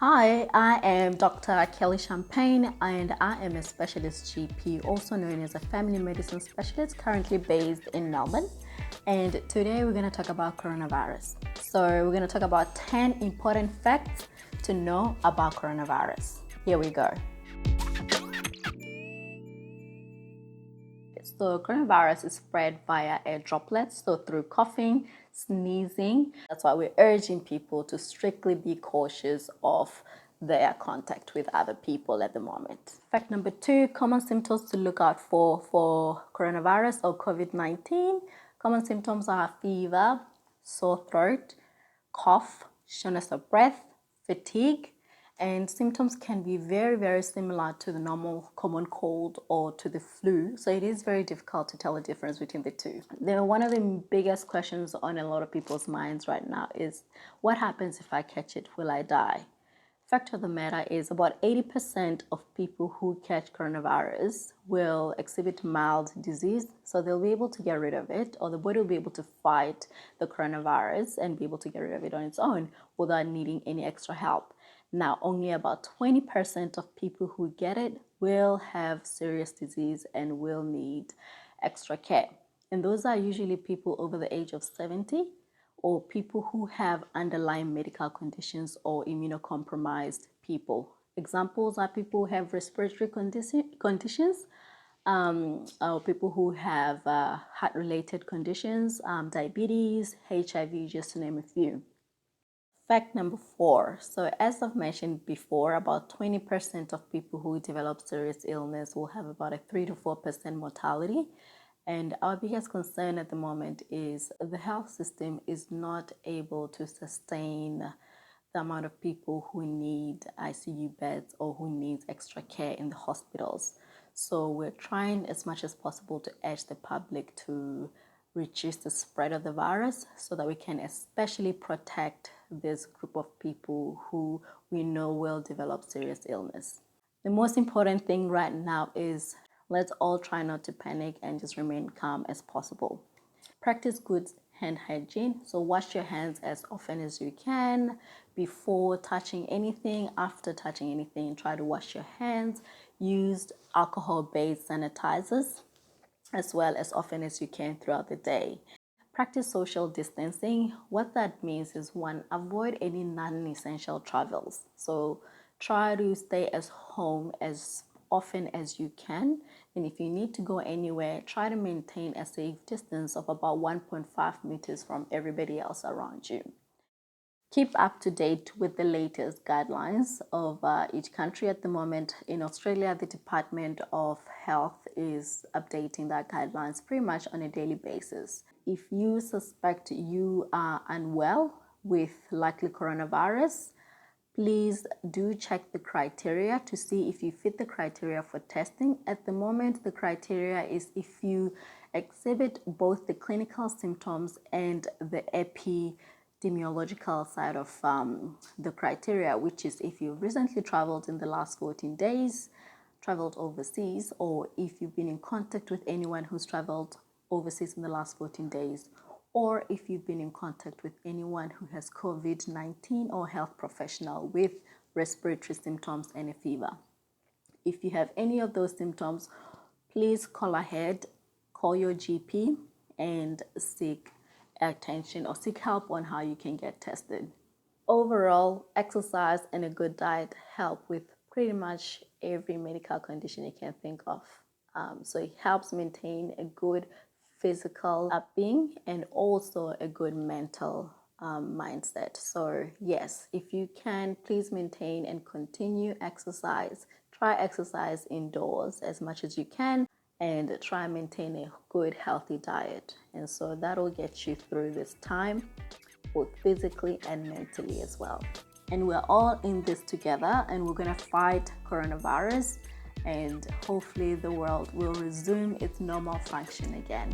Hi, I am Dr. Kelly Champagne and I am a specialist GP, also known as a family medicine specialist, currently based in Melbourne. And today we're going to talk about coronavirus. So we're going to talk about 10 important facts to know about coronavirus. Here we go. So coronavirus is spread via air droplets, so through coughing, sneezing. That's why we're urging people to strictly be cautious of their contact with other people at the moment. Fact number 2, common symptoms to look out for coronavirus or COVID-19. Common symptoms are fever, sore throat, cough, shortness of breath, fatigue, and symptoms can be very similar to the normal common cold or to the flu, so it is very difficult to tell the difference between the two. One of the biggest questions on a lot of people's minds right now is, what happens if I catch it? Will I die? Fact of the matter is, about 80% of people who catch coronavirus will exhibit mild disease, so they'll be able to get rid of it, or the body will be able to fight the coronavirus and be able to get rid of it on its own without needing any extra help. Now, only about 20% of people who get it will have serious disease and will need extra care. And those are usually people over the age of 70 or people who have underlying medical conditions or immunocompromised people. Examples are people who have respiratory conditions, or people who have heart-related conditions, diabetes, HIV, just to name a few. Fact number 4. So as I've mentioned before, about 20% of people who develop serious illness will have about a 3 to 4% mortality. And our biggest concern at the moment is the health system is not able to sustain the amount of people who need ICU beds or who need extra care in the hospitals. So we're trying as much as possible to urge the public to reduce the spread of the virus so that we can especially protect this group of people who we know will develop serious illness. The most important thing right now is let's all try not to panic and just remain calm as possible. Practice good hand hygiene, so wash your hands as often as you can before touching anything, after touching anything. Try to wash your hands. Use alcohol-based sanitizers as well as often as you can throughout the day. Practice social distancing. What that means is, 1, avoid any non-essential travels. So try to stay at home as often as you can, and if you need to go anywhere, try to maintain a safe distance of about 1.5 meters from everybody else around you. Keep up to date with the latest guidelines of each country. At the moment in Australia, the Department of Health is updating their guidelines pretty much on a daily basis. If you suspect you are unwell with likely coronavirus, please do check the criteria to see if you fit the criteria for testing. At the moment, the criteria is if you exhibit both the clinical symptoms and the epidemiological side of the criteria, which is if you've recently traveled in the last 14 days, traveled overseas, or if you've been in contact with anyone who's traveled overseas in the last 14 days, or if you've been in contact with anyone who has COVID-19 or health professional with respiratory symptoms and a fever. If you have any of those symptoms, please call ahead, call your GP and seek attention or seek help on how you can get tested. Overall, exercise and a good diet help with pretty much every medical condition you can think of. So it helps maintain a good physical being and also a good mental mindset. So yes, if you can, please maintain and continue exercise. Try exercise indoors as much as you can and try and maintain a good healthy diet. And so that'll get you through this time, both physically and mentally as well. And we're all in this together, and we're gonna fight coronavirus, and hopefully the world will resume its normal function again.